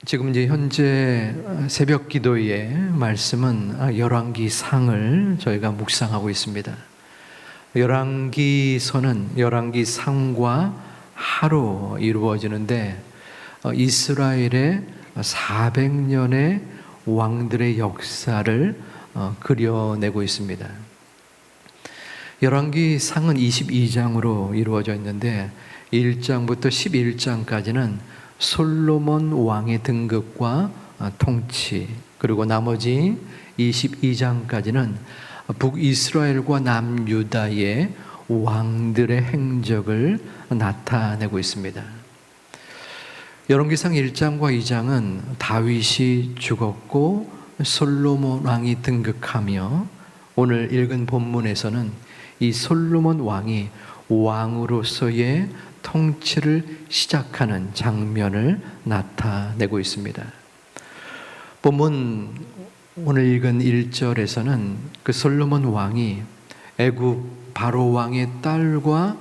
지금 이제 현재 새벽 기도의 말씀은 열왕기상을 저희가 묵상하고 있습니다. 열왕기서는 열왕기상과 하로 이루어지는데 이스라엘의 400년의 왕들의 역사를 그려내고 있습니다. 열왕기상은 22장으로 이루어져 있는데 1장부터 11장까지는 솔로몬 왕의 등극과 통치, 그리고 나머지 22장까지는 북이스라엘과 남유다의 왕들의 행적을 나타내고 있습니다. 열왕기상 1장과 2장은 다윗이 죽었고 솔로몬 왕이 등극하며, 오늘 읽은 본문에서는 이 솔로몬 왕이 왕으로서의 통치를 시작하는 장면을 나타내고 있습니다. 본문 오늘 읽은 1절에서는 그 솔로몬 왕이 애굽 바로 왕의 딸과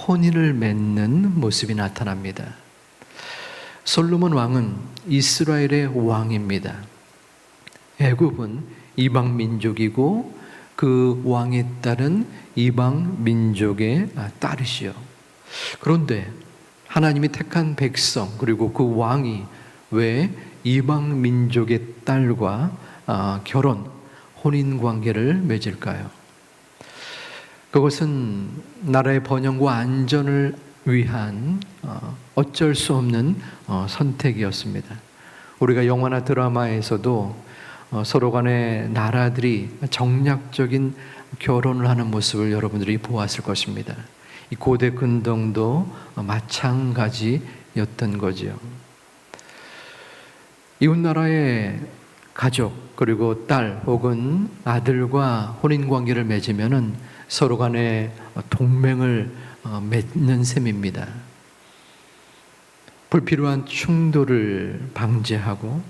혼인을 맺는 모습이 나타납니다. 솔로몬 왕은 이스라엘의 왕입니다. 애굽은 이방 민족이고 그 왕의 딸은 이방 민족의 딸이시요. 그런데 하나님이 택한 백성, 그리고 그 왕이 왜 이방 민족의 딸과 혼인 관계를 맺을까요? 그것은 나라의 번영과 안전을 위한 어쩔 수 없는 선택이었습니다. 우리가 영화나 드라마에서도 서로 간의 나라들이 정략적인 결혼을 하는 모습을 여러분들이 보았을 것입니다. 이 고대 근동도 마찬가지였던 거죠. 이웃나라의 가족, 그리고 딸 혹은 아들과 혼인관계를 맺으면 서로 간에 동맹을 맺는 셈입니다. 불필요한 충돌을 방지하고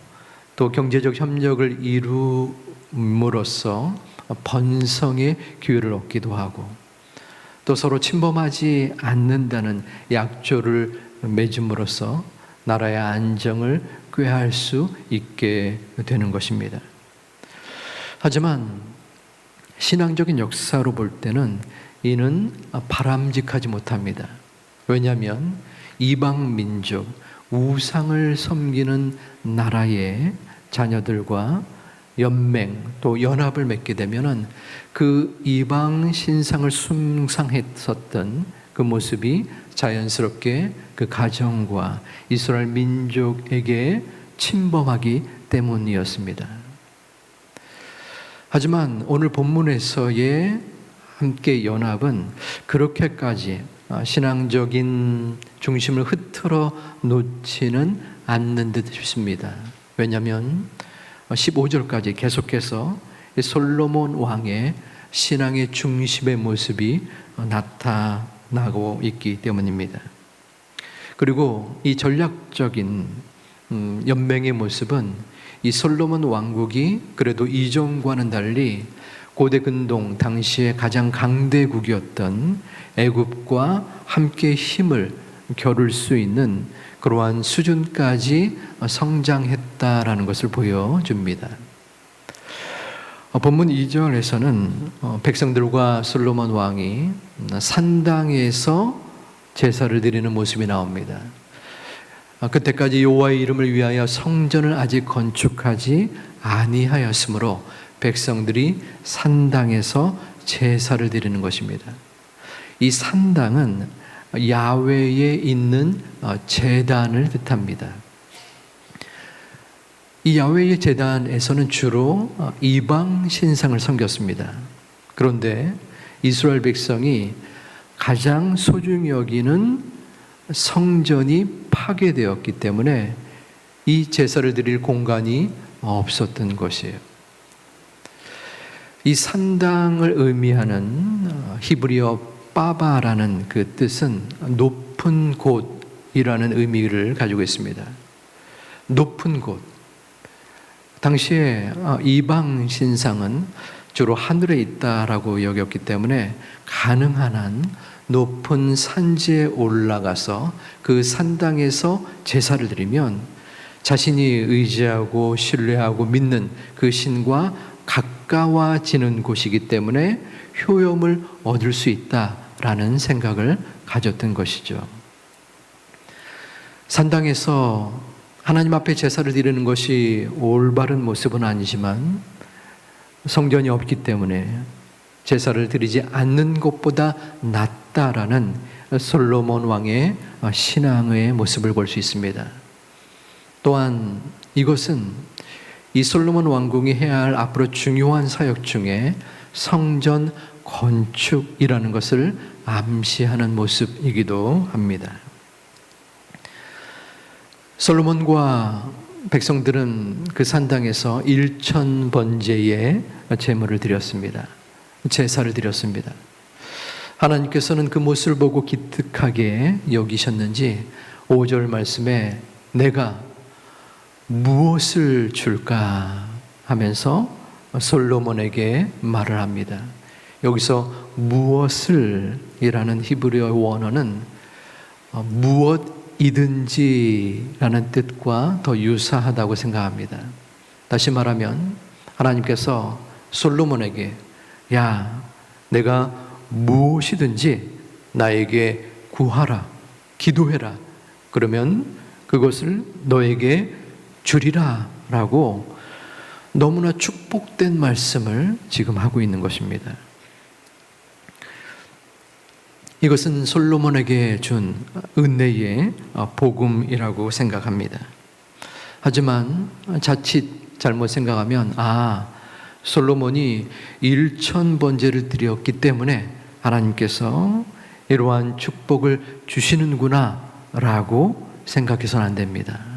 또 경제적 협력을 이룸으로써 번성의 기회를 얻기도 하고, 또 서로 침범하지 않는다는 약조를 맺음으로써 나라의 안정을 꾀할 수 있게 되는 것입니다. 하지만 신앙적인 역사로 볼 때는 이는 바람직하지 못합니다. 왜냐하면 이방 민족, 우상을 섬기는 나라의 자녀들과 연맹 또 연합을 맺게 되면은 그 이방 신상을 숭상했었던 그 모습이 자연스럽게 그 가정과 이스라엘 민족에게 침범하기 때문이었습니다. 하지만 오늘 본문에서의 함께 연합은 그렇게까지 신앙적인 중심을 흐트러 놓지는 않는 듯 싶습니다. 왜냐하면 15절까지 계속해서 솔로몬 왕의 신앙의 중심의 모습이 나타나고 있기 때문입니다. 그리고 이 전략적인 연맹의 모습은 이 솔로몬 왕국이 그래도 이전과는 달리 고대 근동 당시에 가장 강대국이었던 애굽과 함께 힘을 겨룰 수 있는 그러한 수준까지 성장했다라는 것을 보여줍니다. 본문 2절에서는 백성들과 솔로몬 왕이 산당에서 제사를 드리는 모습이 나옵니다. 그때까지 여호와의 이름을 위하여 성전을 아직 건축하지 아니하였으므로 백성들이 산당에서 제사를 드리는 것입니다. 이 산당은 야훼에 있는 제단을 뜻합니다. 이 야훼의 제단에서는 주로 이방 신상을 섬겼습니다. 그런데 이스라엘 백성이 가장 소중히 여기는 성전이 파괴되었기 때문에 이 제사를 드릴 공간이 없었던 것이에요. 이 산당을 의미하는 히브리어 빠바라는 그 뜻은 높은 곳이라는 의미를 가지고 있습니다. 높은 곳. 당시에 이방 신상은 주로 하늘에 있다라고 여겼기 때문에 가능한 한 높은 산지에 올라가서 그 산당에서 제사를 드리면 자신이 의지하고 신뢰하고 믿는 그 신과 가까워지는 곳이기 때문에 효험을 얻을 수 있다라는 생각을 가졌던 것이죠. 산당에서 하나님 앞에 제사를 드리는 것이 올바른 모습은 아니지만 성전이 없기 때문에 제사를 드리지 않는 것보다 낫다라는 솔로몬 왕의 신앙의 모습을 볼 수 있습니다. 또한 이것은 이 솔로몬 왕궁이 해야 할 앞으로 중요한 사역 중에 성전 건축이라는 것을 암시하는 모습이기도 합니다. 솔로몬과 백성들은 그 산당에서 1000번제의 제물을 드렸습니다. 제사를 드렸습니다. 하나님께서는 그 모습을 보고 기특하게 여기셨는지 5절 말씀에 내가 무엇을 줄까 하면서 솔로몬에게 말을 합니다. 여기서 무엇을 이라는 히브리어 원어는 무엇이든지라는 뜻과 더 유사하다고 생각합니다. 다시 말하면 하나님께서 솔로몬에게 야, 내가 무엇이든지 나에게 구하라, 기도해라. 그러면 그것을 너에게 주리라 라고 너무나 축복된 말씀을 지금 하고 있는 것입니다. 이것은 솔로몬에게 준 은혜의 복음이라고 생각합니다. 하지만 자칫 잘못 생각하면 솔로몬이 1000번제를 드렸기 때문에 하나님께서 이러한 축복을 주시는구나 라고 생각해서는 안 됩니다.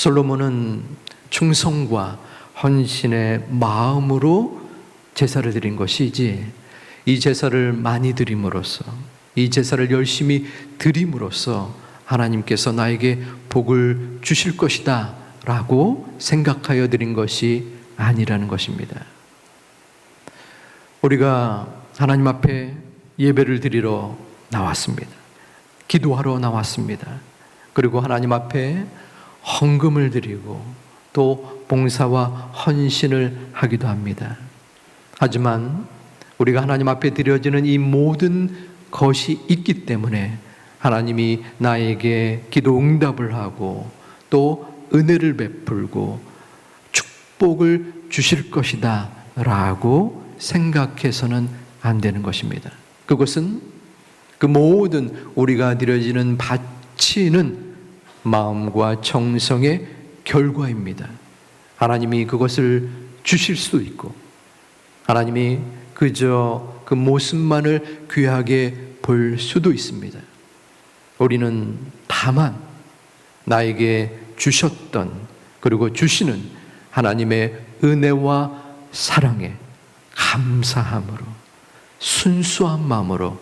솔로몬은 충성과 헌신의 마음으로 제사를 드린 것이지 이 제사를 많이 드림으로써 이 제사를 열심히 드림으로써 하나님께서 나에게 복을 주실 것이다 라고 생각하여 드린 것이 아니라는 것입니다. 우리가 하나님 앞에 예배를 드리러 나왔습니다. 기도하러 나왔습니다. 그리고 하나님 앞에 헌금을 드리고 또 봉사와 헌신을 하기도 합니다. 하지만 우리가 하나님 앞에 드려지는 이 모든 것이 있기 때문에 하나님이 나에게 기도 응답을 하고 또 은혜를 베풀고 축복을 주실 것이다 라고 생각해서는 안 되는 것입니다. 그것은 그 모든 우리가 드려지는 바치는 마음과 정성의 결과입니다. 하나님이 그것을 주실 수도 있고 하나님이 그저 그 모습만을 귀하게 볼 수도 있습니다. 우리는 다만 나에게 주셨던 그리고 주시는 하나님의 은혜와 사랑에 감사함으로 순수한 마음으로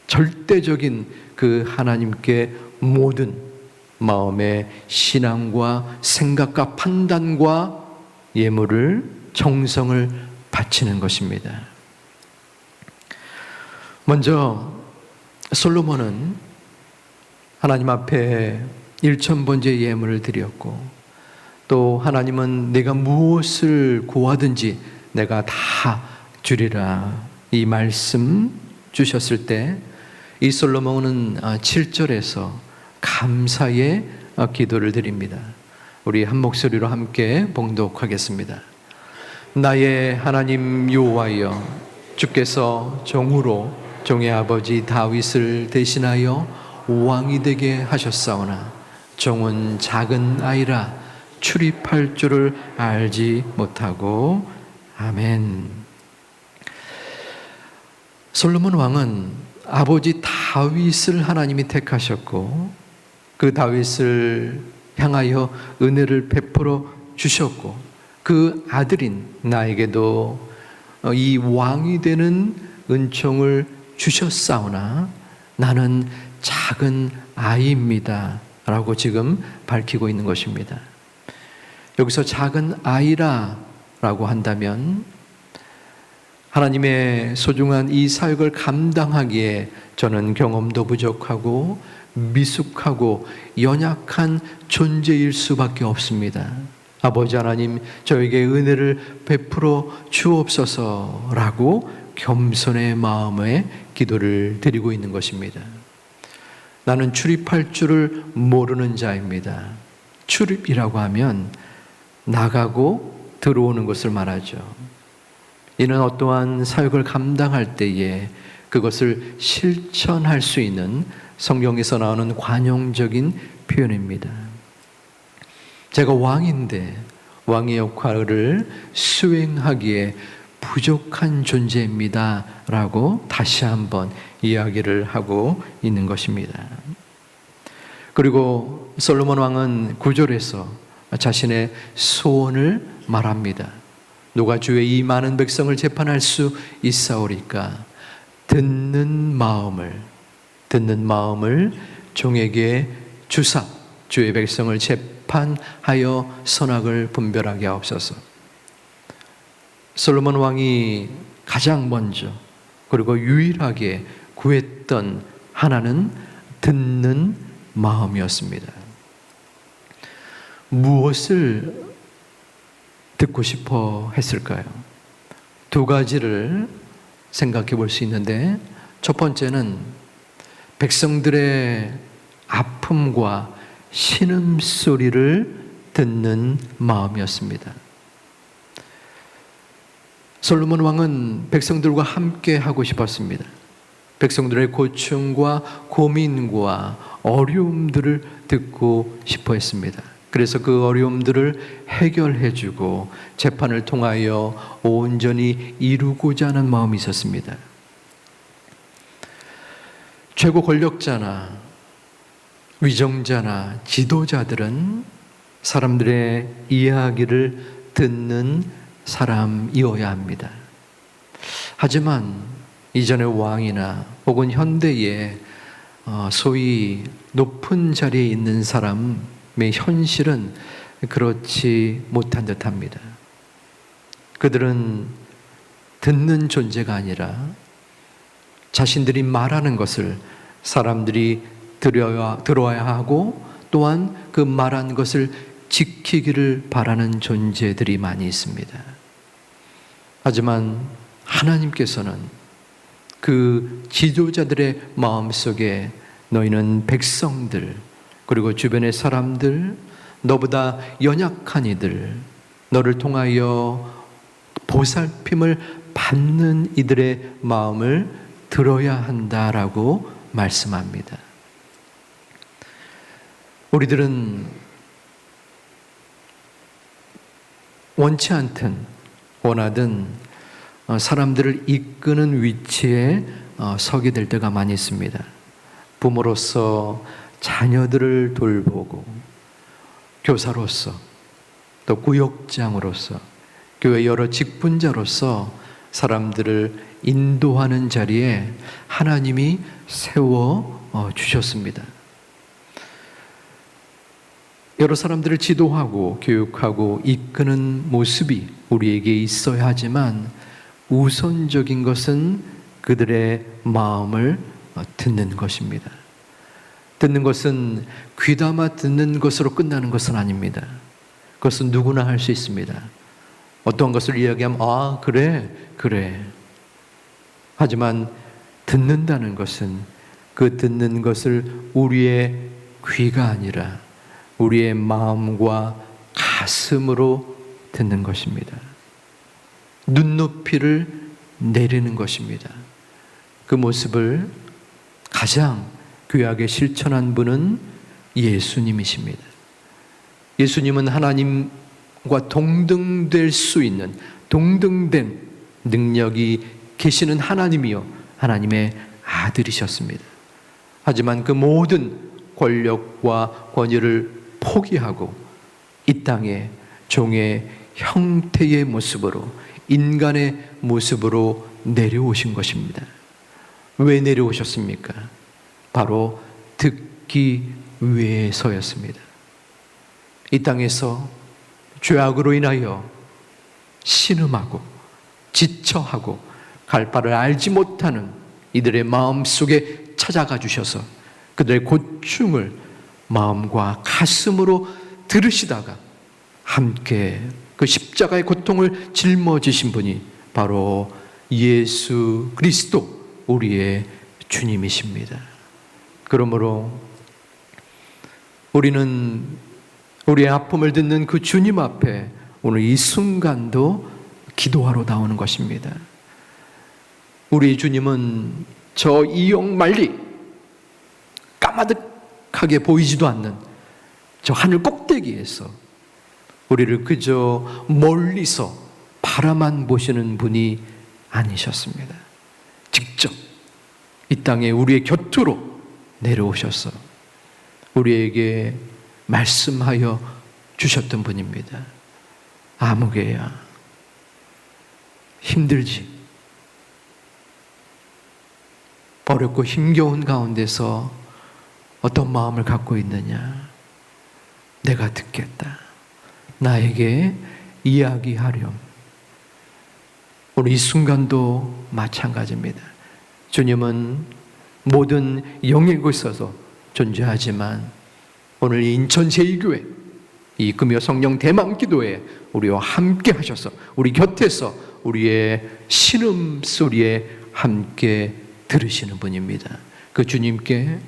절대적인 그 하나님께 모든 마음의 신앙과 생각과 판단과 예물을 정성을 바치는 것입니다. 먼저 솔로몬은 하나님 앞에 1000번째 예물을 드렸고 또 하나님은 내가 무엇을 구하든지 내가 다 주리라 이 말씀 주셨을 때 이 솔로몬은 7절에서 감사의 기도를 드립니다. 우리 한 목소리로 함께 봉독하겠습니다. 나의 하나님 여호와여, 주께서 종으로 종의 아버지 다윗을 대신하여 왕이 되게 하셨사오나 종은 작은 아이라 출입할 줄을 알지 못하고. 아멘. 솔로몬 왕은 아버지 다윗을 하나님이 택하셨고 그 다윗을 향하여 은혜를 베풀어 주셨고 그 아들인 나에게도 이 왕이 되는 은총을 주셨사오나 나는 작은 아이입니다 라고 지금 밝히고 있는 것입니다. 여기서 작은 아이라 라고 한다면 하나님의 소중한 이 사역을 감당하기에 저는 경험도 부족하고 미숙하고 연약한 존재일 수밖에 없습니다. 아버지 하나님, 저에게 은혜를 베풀어 주옵소서라고 겸손의 마음에 기도를 드리고 있는 것입니다. 나는 출입할 줄을 모르는 자입니다. 출입이라고 하면 나가고 들어오는 것을 말하죠. 이는 어떠한 사역을 감당할 때에 그것을 실천할 수 있는 성경에서 나오는 관용적인 표현입니다. 제가 왕인데 왕의 역할을 수행하기에 부족한 존재입니다 라고 다시 한번 이야기를 하고 있는 것입니다. 그리고 솔로몬 왕은 9절에서 자신의 소원을 말합니다. 누가 주의 이 많은 백성을 재판할 수 있사오리까? 듣는 마음을 종에게 주사 주의 백성을 재판하여 선악을 분별하게 하옵소서. 솔로몬 왕이 가장 먼저 그리고 유일하게 구했던 하나는 듣는 마음이었습니다. 무엇을 듣고 싶어 했을까요? 두 가지를 생각해 볼 수 있는데, 첫 번째는 백성들의 아픔과 신음소리를 듣는 마음이었습니다. 솔로몬 왕은 백성들과 함께 하고 싶었습니다. 백성들의 고충과 고민과 어려움들을 듣고 싶어 했습니다. 그래서 그 어려움들을 해결해 주고 재판을 통하여 온전히 이루고자 하는 마음이 있었습니다. 최고 권력자나 위정자나 지도자들은 사람들의 이야기를 듣는 사람이어야 합니다. 하지만 이전의 왕이나 혹은 현대의 소위 높은 자리에 있는 사람의 현실은 그렇지 못한 듯합니다. 그들은 듣는 존재가 아니라 자신들이 말하는 것을 사람들이 들어야 하고 또한 그 말한 것을 지키기를 바라는 존재들이 많이 있습니다. 하지만 하나님께서는 그 지도자들의 마음속에 너희는 백성들 그리고 주변의 사람들, 너보다 연약한 이들, 너를 통하여 보살핌을 받는 이들의 마음을 들어야 한다라고 말씀합니다. 우리들은 원치 않든 원하든 사람들을 이끄는 위치에 서게 될 때가 많이 있습니다. 부모로서 자녀들을 돌보고, 교사로서, 또 구역장으로서, 교회 여러 직분자로서 사람들을 인도하는 자리에 하나님이 세워 주셨습니다. 여러 사람들을 지도하고 교육하고 이끄는 모습이 우리에게 있어야 하지만 우선적인 것은 그들의 마음을 듣는 것입니다. 듣는 것은 귀담아 듣는 것으로 끝나는 것은 아닙니다. 그것은 누구나 할 수 있습니다. 어떤 것을 이야기하면 그래. 하지만 듣는다는 것은 그 듣는 것을 우리의 귀가 아니라 우리의 마음과 가슴으로 듣는 것입니다. 눈높이를 내리는 것입니다. 그 모습을 가장 귀하게 실천한 분은 예수님이십니다. 예수님은 하나님과 동등될 수 있는 동등된 능력이 계시는 하나님이요 하나님의 아들이셨습니다. 하지만 그 모든 권력과 권위를 포기하고 이 땅에 종의 형태의 모습으로 인간의 모습으로 내려오신 것입니다. 왜 내려오셨습니까? 바로 듣기 위해서였습니다. 이 땅에서 죄악으로 인하여 신음하고 지쳐하고 갈 바를 알지 못하는 이들의 마음 속에 찾아가 주셔서 그들의 고충을 마음과 가슴으로 들으시다가 함께 그 십자가의 고통을 짊어지신 분이 바로 예수 그리스도 우리의 주님이십니다. 그러므로 우리는 우리의 아픔을 듣는 그 주님 앞에 오늘 이 순간도 기도하러 나오는 것입니다. 우리 주님은 저 이역 만리 까마득하게 보이지도 않는 저 하늘 꼭대기에서 우리를 그저 멀리서 바라만 보시는 분이 아니셨습니다. 직접 이 땅에 우리의 곁으로 내려오셔서 우리에게 말씀하여 주셨던 분입니다. 아무개야, 힘들지? 어렵고 힘겨운 가운데서 어떤 마음을 갖고 있느냐? 내가 듣겠다. 나에게 이야기하렴. 오늘 이 순간도 마찬가지입니다. 주님은 모든 영의 곳에서 존재하지만 오늘 인천 제2교회 이 금요 성령 대망 기도에 우리와 함께 하셔서 우리 곁에서 우리의 신음소리에 함께 들으시는 분입니다. 그 주님께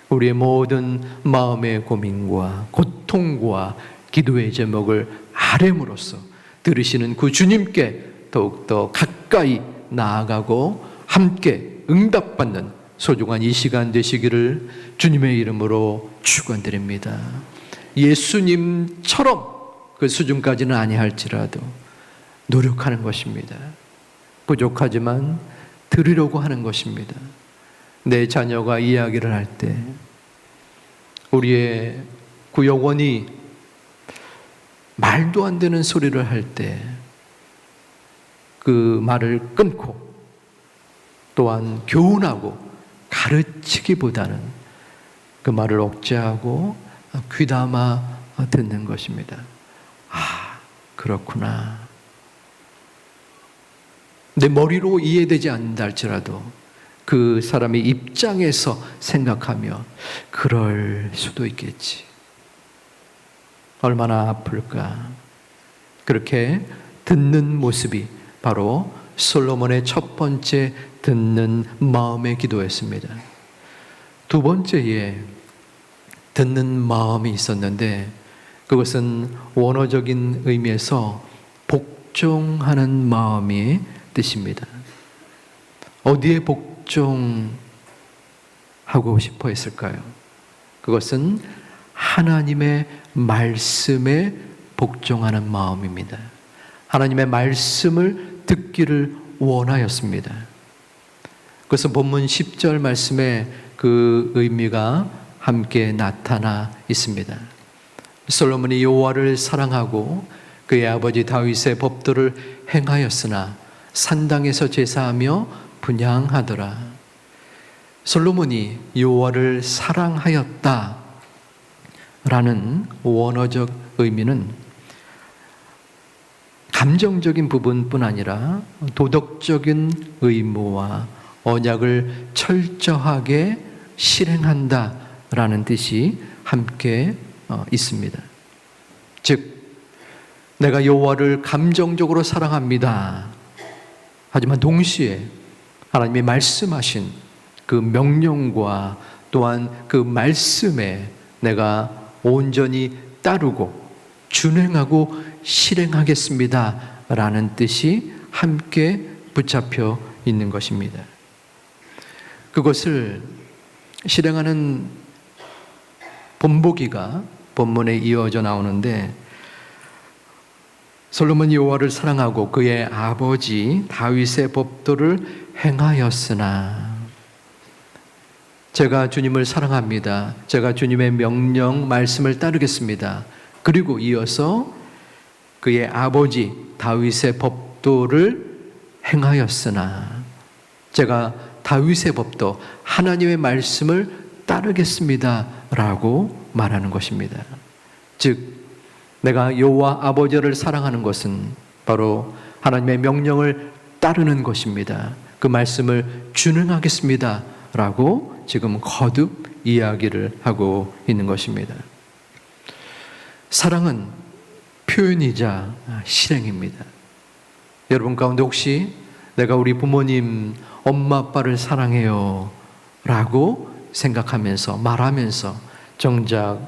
우리의 모든 마음의 고민과 고통과 기도의 제목을 아뢰므로써 들으시는 그 주님께 더욱더 가까이 나아가고 함께 응답받는 소중한 이 시간 되시기를 주님의 이름으로 축원드립니다. 예수님처럼 그 수준까지는 아니할지라도 노력하는 것입니다. 부족하지만 들으려고 하는 것입니다. 내 자녀가 이야기를 할 때 우리의 구역원이 말도 안 되는 소리를 할 때 그 말을 끊고 또한 교훈하고 가르치기보다는 그 말을 억제하고 귀담아 듣는 것입니다. 아, 그렇구나. 내 머리로 이해되지 않는다 할지라도 그 사람의 입장에서 생각하며 그럴 수도 있겠지. 얼마나 아플까. 그렇게 듣는 모습이 바로 솔로몬의 첫 번째 듣는 마음의 기도였습니다. 두 번째에 듣는 마음이 있었는데 그것은 원어적인 의미에서 복종하는 마음이 뜻입니다. 어디에 복종하고 싶어 했을까요? 그것은 하나님의 말씀에 복종하는 마음입니다. 하나님의 말씀을 듣기를 원하였습니다. 그것은 본문 10절 말씀에 그 의미가 함께 나타나 있습니다. 솔로몬이 여호와를 사랑하고 그의 아버지 다윗의 법도를 행하였으나 산당에서 제사하며 분향하더라. 솔로몬이 여호와를 사랑하였다라는 원어적 의미는 감정적인 부분뿐 아니라 도덕적인 의무와 언약을 철저하게 실행한다라는 뜻이 함께 있습니다. 즉 내가 여호와를 감정적으로 사랑합니다. 하지만 동시에 하나님이 말씀하신 그 명령과 또한 그 말씀에 내가 온전히 따르고 준행하고 실행하겠습니다 라는 뜻이 함께 붙잡혀 있는 것입니다. 그것을 실행하는 본보기가 본문에 이어져 나오는데 솔로몬이 여호와를 사랑하고 그의 아버지 다윗의 법도를 행하였으나 제가 주님을 사랑합니다. 제가 주님의 명령 말씀을 따르겠습니다. 그리고 이어서 그의 아버지 다윗의 법도를 행하였으나 제가 다윗의 법도 하나님의 말씀을 따르겠습니다 라고 말하는 것입니다. 즉 내가 여호와 아버지를 사랑하는 것은 바로 하나님의 명령을 따르는 것입니다. 그 말씀을 준행하겠습니다 라고 지금 거듭 이야기를 하고 있는 것입니다. 사랑은 표현이자 실행입니다. 여러분 가운데 혹시 내가 우리 부모님, 엄마 아빠를 사랑해요 라고 생각하면서 말하면서 정작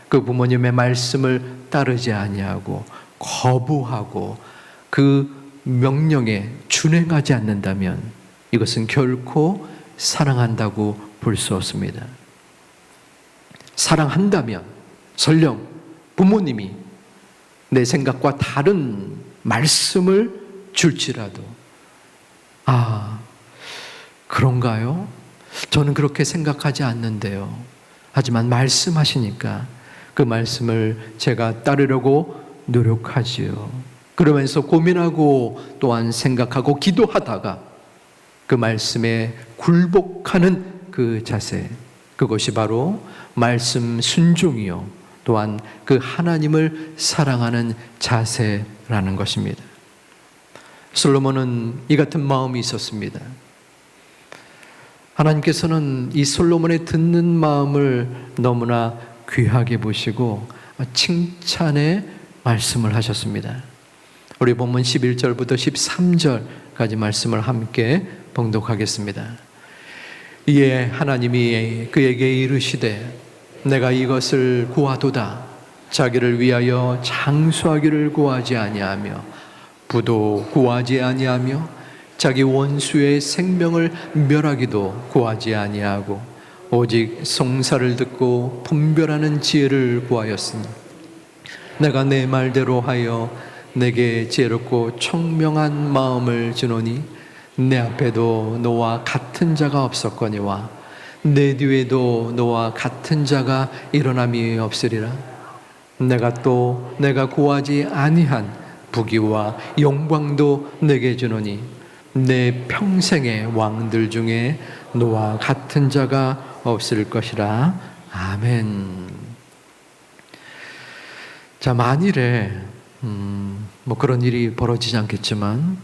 그 부모님의 말씀을 따르지 아니하고 거부하고 그 명령에 준행하지 않는다면 이것은 결코 사랑한다고 볼 수 없습니다. 사랑한다면 설령 부모님이 내 생각과 다른 말씀을 줄지라도 그런가요? 저는 그렇게 생각하지 않는데요. 하지만 말씀하시니까 그 말씀을 제가 따르려고 노력하지요. 그러면서 고민하고 또한 생각하고 기도하다가 그 말씀에 굴복하는 그 자세, 그것이 바로 말씀 순종이요 또한 그 하나님을 사랑하는 자세라는 것입니다. 솔로몬은 이 같은 마음이 있었습니다. 하나님께서는 이 솔로몬의 듣는 마음을 너무나 귀하게 보시고 칭찬의 말씀을 하셨습니다. 우리 본문 11절부터 13절까지 말씀을 함께 봉독하겠습니다. 이에 하나님이 그에게 이르시되 내가 이것을 구하도다. 자기를 위하여 장수하기를 구하지 아니하며 부도 구하지 아니하며 자기 원수의 생명을 멸하기도 구하지 아니하고 오직 송사를 듣고 분별하는 지혜를 구하였으니 내가 내 말대로 하여 내게 지혜롭고 청명한 마음을 주노니 내 앞에도 너와 같은 자가 없었거니와 내 뒤에도 너와 같은 자가 일어남이 없으리라. 내가 구하지 아니한 부귀와 영광도 내게 주노니 내 평생의 왕들 중에 너와 같은 자가 없을 것이라. 아멘. 자, 만일에 그런 일이 벌어지지 않겠지만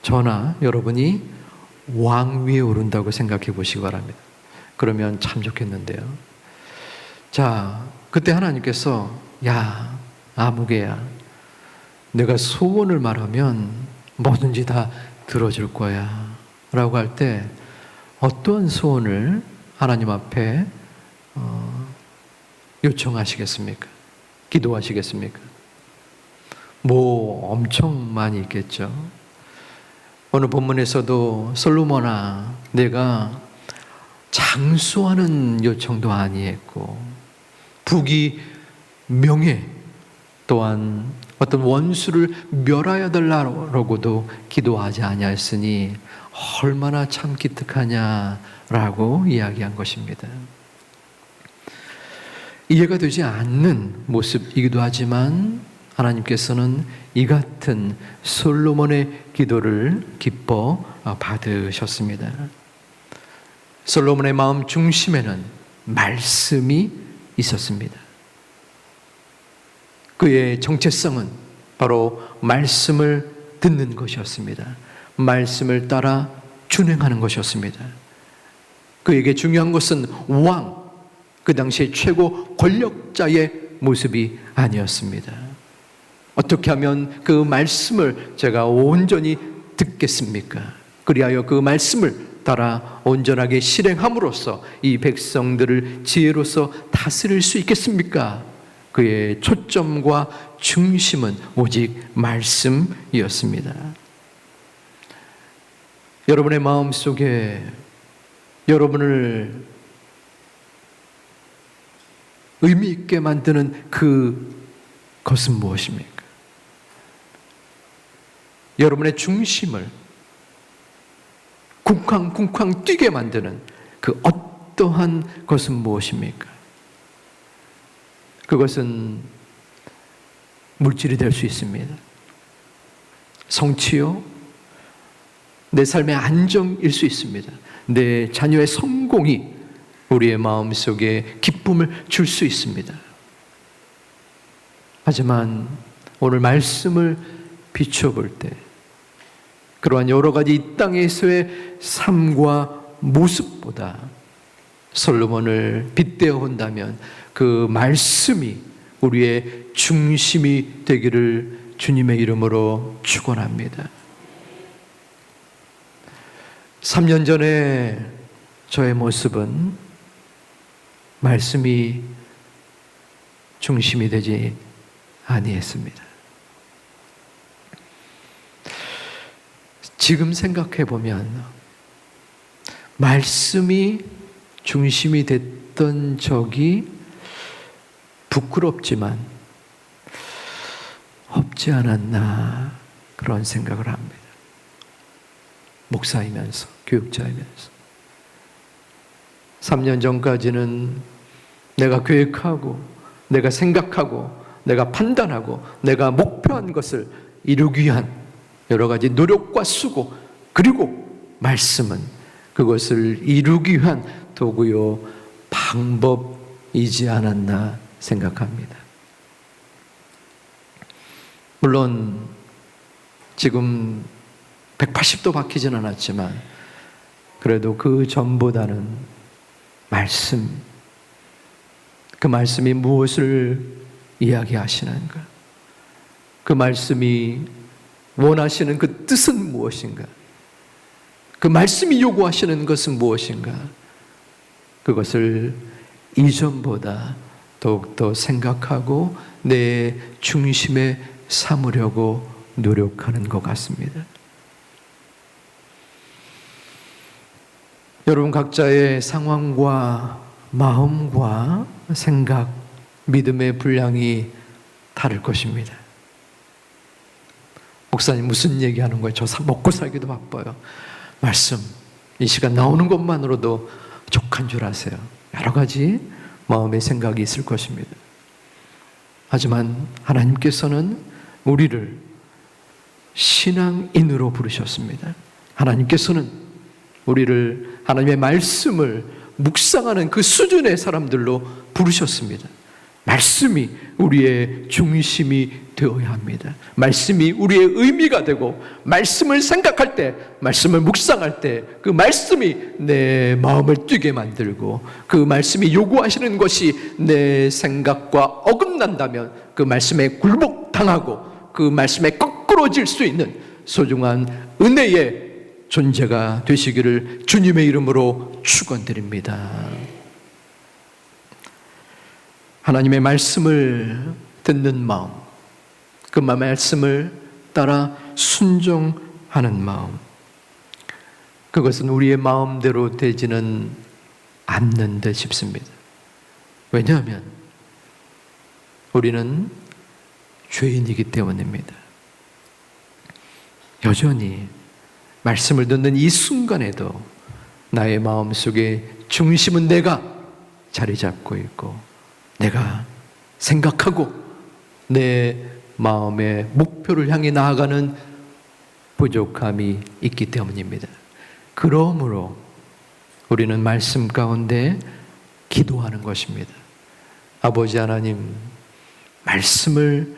저나 여러분이 왕 위에 오른다고 생각해 보시기 바랍니다. 그러면 참 좋겠는데요. 자, 그때 하나님께서 야, 아무개야, 내가 소원을 말하면 뭐든지 다 들어줄 거야 라고 할 때 어떠한 소원을 하나님 앞에 요청하시겠습니까? 기도하시겠습니까? 엄청 많이 있겠죠. 오늘 본문에서도 솔로몬아, 내가 장수하는 요청도 아니했고 부귀, 명예 또한 어떤 원수를 멸하여 달라고도 기도하지 아니하였으니 얼마나 참 기특하냐라고 이야기한 것입니다. 이해가 되지 않는 모습이기도 하지만 하나님께서는 이 같은 솔로몬의 기도를 기뻐 받으셨습니다. 솔로몬의 마음 중심에는 말씀이 있었습니다. 그의 정체성은 바로 말씀을 듣는 것이었습니다. 말씀을 따라 준행하는 것이었습니다. 그에게 중요한 것은 왕, 그 당시의 최고 권력자의 모습이 아니었습니다. 어떻게 하면 그 말씀을 제가 온전히 듣겠습니까? 그리하여 그 말씀을 따라 온전하게 실행함으로써 이 백성들을 지혜로서 다스릴 수 있겠습니까? 그의 초점과 중심은 오직 말씀이었습니다. 여러분의 마음속에 여러분을 의미 있게 만드는 그것은 무엇입니까? 여러분의 중심을 쿵쾅쿵쾅 뛰게 만드는 그 어떠한 것은 무엇입니까? 그것은 물질이 될 수 있습니다. 성취요, 내 삶의 안정일 수 있습니다. 내 자녀의 성공이 우리의 마음속에 기쁨을 줄 수 있습니다. 하지만 오늘 말씀을 비춰볼 때 그러한 여러 가지 이 땅에서의 삶과 모습보다 솔로몬을 빗대어 본다면 그 말씀이 우리의 중심이 되기를 주님의 이름으로 축원합니다. 3년 전에 저의 모습은 말씀이 중심이 되지 아니했습니다. 지금 생각해 보면 말씀이 중심이 됐던 적이 부끄럽지만 없지 않았나 그런 생각을 합니다. 목사이면서 교육자이면서 3년 전까지는 내가 계획하고 내가 생각하고 내가 판단하고 내가 목표한 것을 이루기 위한 여러 가지 노력과 수고, 그리고 말씀은 그것을 이루기 위한 도구요 방법이지 않았나 생각합니다. 물론 지금 180도 바뀌진 않았지만 그래도 그 전보다는 말씀, 그 말씀이 무엇을 이야기하시는가, 그 말씀이 원하시는 그 뜻은 무엇인가, 그 말씀이 요구하시는 것은 무엇인가, 그것을 이전보다 더욱더 생각하고 내 중심에 삼으려고 노력하는 것 같습니다. 여러분 각자의 상황과 마음과 생각, 믿음의 분량이 다를 것입니다. 목사님 무슨 얘기하는 거예요? 저 먹고 살기도 바빠요. 말씀 이 시간 나오는 것만으로도 족한 줄 아세요. 여러 가지 마음의 생각이 있을 것입니다. 하지만 하나님께서는 우리를 신앙인으로 부르셨습니다. 하나님께서는 우리를 하나님의 말씀을 묵상하는 그 수준의 사람들로 부르셨습니다. 말씀이 우리의 중심이 되어야 합니다. 말씀이 우리의 의미가 되고, 말씀을 생각할 때, 말씀을 묵상할 때 그 말씀이 내 마음을 뛰게 만들고, 그 말씀이 요구하시는 것이 내 생각과 어긋난다면 그 말씀에 굴복당하고 그 말씀에 거꾸러질 수 있는 소중한 은혜의 존재가 되시기를 주님의 이름으로 축원드립니다. 하나님의 말씀을 듣는 마음, 그 말씀을 따라 순종하는 마음, 그것은 우리의 마음대로 되지는 않는 듯 싶습니다. 왜냐하면 우리는 죄인이기 때문입니다. 여전히 말씀을 듣는 이 순간에도 나의 마음속에 중심은 내가 자리 잡고 있고, 내가 생각하고 내 마음의 목표를 향해 나아가는 부족함이 있기 때문입니다. 그러므로 우리는 말씀 가운데 기도하는 것입니다. 아버지 하나님, 말씀을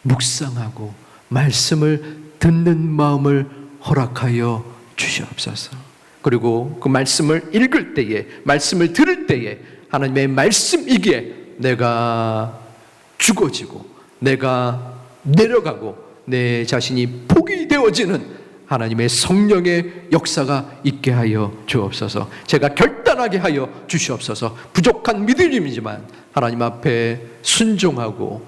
묵상하고 말씀을 듣는 마음을 허락하여 주시옵소서. 그리고 그 말씀을 읽을 때에, 말씀을 들을 때에 하나님의 말씀이기에 내가 죽어지고 내가 내려가고 내 자신이 포기 되어지는 하나님의 성령의 역사가 있게 하여 주옵소서. 제가 결단하게 하여 주시옵소서. 부족한 믿음이지만 하나님 앞에 순종하고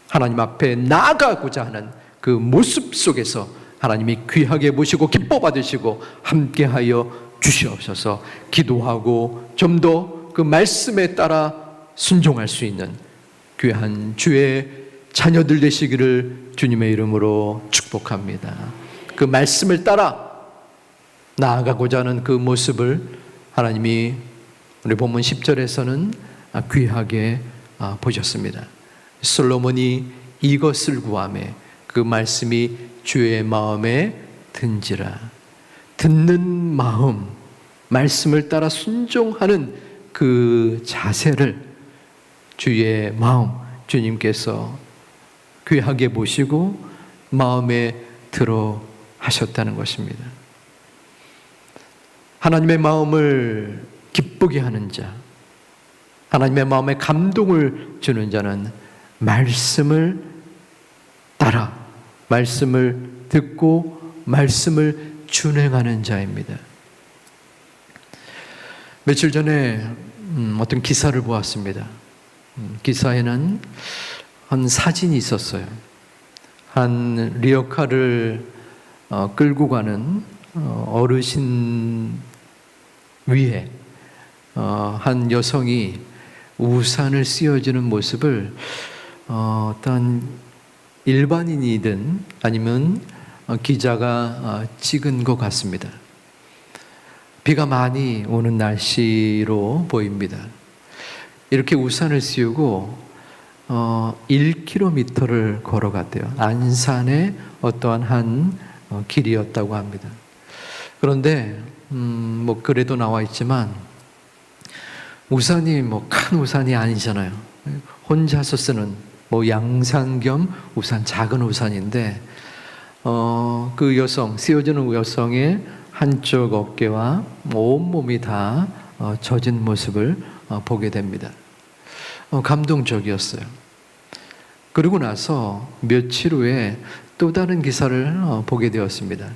하나님 앞에 나아가고자 하는 그 모습 속에서 하나님이 귀하게 보시고 기뻐 받으시고 함께 하여 주시옵소서. 기도하고 좀 더 그 말씀에 따라 순종할 수 있는 귀한 주의 자녀들 되시기를 주님의 이름으로 축복합니다. 그 말씀을 따라 나아가고자 하는 그 모습을 하나님이 우리 본문 10절에서는 귀하게 보셨습니다. 솔로몬이 이것을 구하매 그 말씀이 주의 마음에 든지라. 듣는 마음, 말씀을 따라 순종하는 그 자세를 주의 마음, 주님께서 귀하게 보시고 마음에 들어 하셨다는 것입니다. 하나님의 마음을 기쁘게 하는 자, 하나님의 마음에 감동을 주는 자는 말씀을 따라, 말씀을 듣고 말씀을 준행하는 자입니다. 며칠 전에 어떤 기사를 보았습니다. 기사에는 한 사진이 있었어요. 한 리어카를 끌고 가는 어르신 위에 한 여성이 우산을 씌워주는 모습을 어떤 일반인이든 아니면 기자가 찍은 것 같습니다. 비가 많이 오는 날씨로 보입니다. 이렇게 우산을 씌우고 1km를 걸어갔대요. 안산의 어떠한 한 길이었다고 합니다. 그런데 뭐 글에도 나와 있지만 우산이 뭐 큰 우산이 아니잖아요. 혼자서 쓰는 뭐 양산 겸 우산, 작은 우산인데 그 여성, 씌워주는 여성의 한쪽 어깨와 온몸이 다 젖은 모습을 보게 됩니다. 감동적이었어요. 그러고 나서 며칠 후에 또 다른 기사를 보게 되었습니다.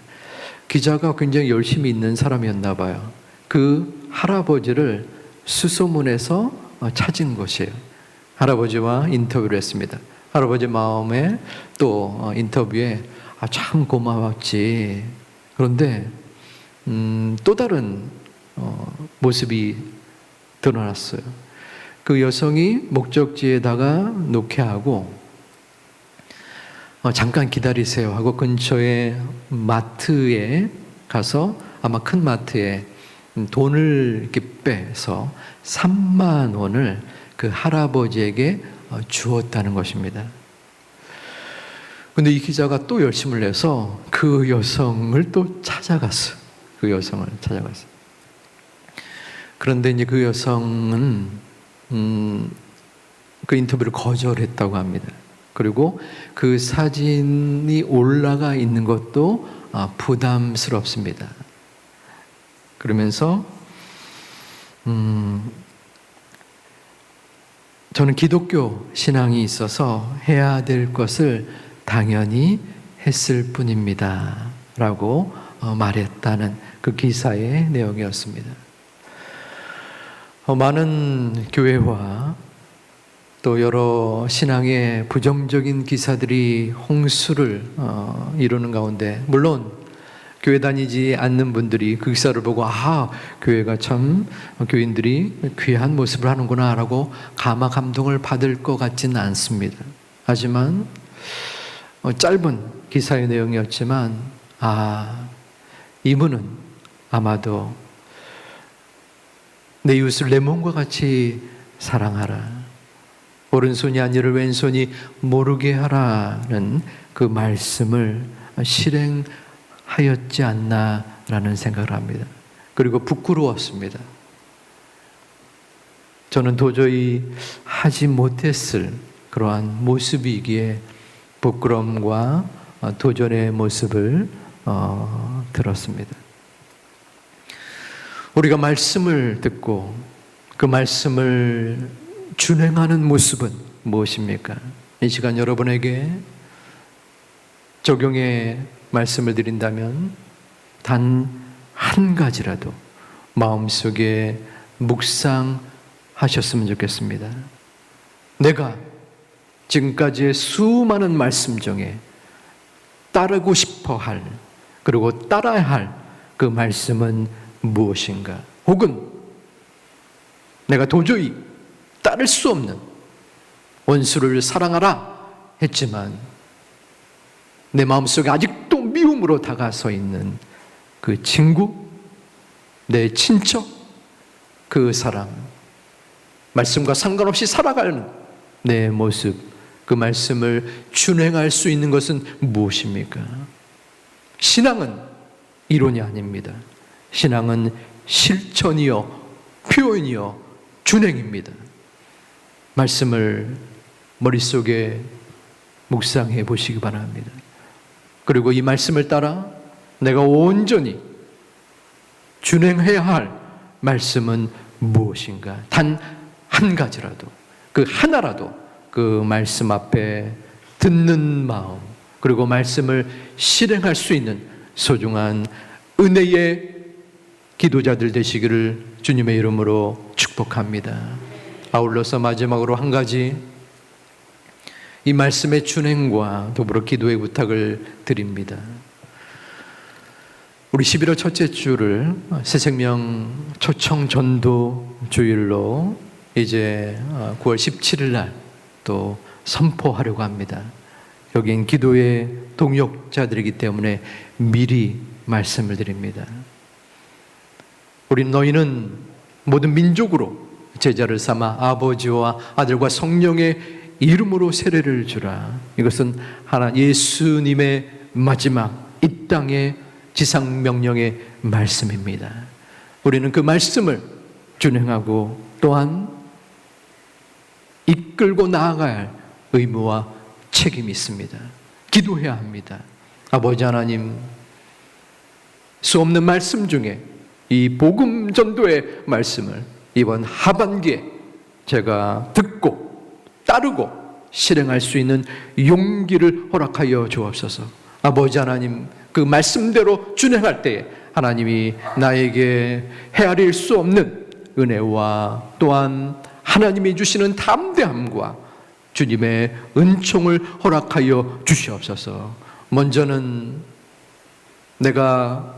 기자가 굉장히 열심히 있는 사람이었나 봐요. 그 할아버지를 수소문에서 찾은 것이에요. 할아버지와 인터뷰를 했습니다. 할아버지 마음에 또 인터뷰에 참 고마웠지. 그런데 또 다른 모습이 드러났어요. 그 여성이 목적지에다가 놓게 하고 잠깐 기다리세요 하고 근처에 마트에 가서 아마 큰 마트에 돈을 이렇게 빼서 3만 원을 그 할아버지에게 주었다는 것입니다. 근데 이 기자가 또 열심을 내서 그 여성을 또 찾아갔어요. 그 여성을 찾아갔어요. 그런데 이제 그 여성은 그 인터뷰를 거절했다고 합니다. 그리고 그 사진이 올라가 있는 것도 부담스럽습니다. 그러면서 저는 기독교 신앙이 있어서 해야 될 것을 당연히 했을 뿐입니다 라고 말했다는 그 기사의 내용이었습니다. 많은 교회와 또 여러 신앙의 부정적인 기사들이 홍수를 이루는 가운데 물론 교회 다니지 않는 분들이 그 기사를 보고 교회가 참 교인들이 귀한 모습을 하는구나 라고 감화 감동을 받을 것 같지는 않습니다. 하지만 짧은 기사의 내용이었지만 이분은 아마도 내 이웃을 내 몸과 같이 사랑하라, 오른손이 아니를 왼손이 모르게 하라는 그 말씀을 실행하였지 않나라는 생각을 합니다. 그리고 부끄러웠습니다. 저는 도저히 하지 못했을 그러한 모습이기에 부끄러움과 도전의 모습을 들었습니다. 우리가 말씀을 듣고 그 말씀을 준행하는 모습은 무엇입니까? 이 시간 여러분에게 적용의 말씀을 드린다면 단 한 가지라도 마음속에 묵상하셨으면 좋겠습니다. 내가 지금까지의 수많은 말씀 중에 따르고 싶어 할, 그리고 따라야 할 그 말씀은 무엇인가? 혹은 내가 도저히 따를 수 없는, 원수를 사랑하라 했지만 내 마음속에 아직도 미움으로 다가서 있는 그 친구, 내 친척, 그 사람, 말씀과 상관없이 살아가는 내 모습, 그 말씀을 준행할 수 있는 것은 무엇입니까? 신앙은 이론이 아닙니다. 신앙은 실천이요, 표현이요, 준행입니다. 말씀을 머릿속에 묵상해 보시기 바랍니다. 그리고 이 말씀을 따라 내가 온전히 준행해야 할 말씀은 무엇인가? 단 한 가지라도, 그 하나라도 그 말씀 앞에 듣는 마음, 그리고 말씀을 실행할 수 있는 소중한 은혜의 기도자들 되시기를 주님의 이름으로 축복합니다. 아울러서 마지막으로 한 가지, 이 말씀의 준행과 더불어 기도의 부탁을 드립니다. 우리 11월 첫째 주를 새생명 초청 전도 주일로 이제 9월 17일 날 또 선포하려고 합니다. 여긴 기도의 동역자들이기 때문에 미리 말씀을 드립니다. 우리 너희는 모든 민족으로 제자를 삼아 아버지와 아들과 성령의 이름으로 세례를 주라. 이것은 하나 예수님의 마지막 이 땅의 지상명령의 말씀입니다. 우리는 그 말씀을 준행하고 또한 이끌고 나아가야 할 의무와 책임이 있습니다. 기도해야 합니다. 아버지 하나님, 수 없는 말씀 중에 이 복음 전도의 말씀을 이번 하반기에 제가 듣고 따르고 실행할 수 있는 용기를 허락하여 주옵소서. 아버지 하나님, 그 말씀대로 준행할 때에 하나님이 나에게 헤아릴 수 없는 은혜와 또한 하나님이 주시는 담대함과 주님의 은총을 허락하여 주시옵소서. 먼저는 내가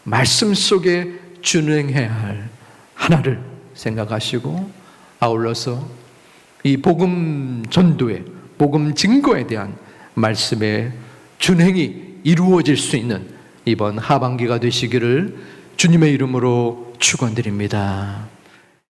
말씀 속에 준행해야 할 하나를 생각하시고 아울러서 이 복음 전도에, 복음 증거에 대한 말씀의 준행이 이루어질 수 있는 이번 하반기가 되시기를 주님의 이름으로 축원드립니다.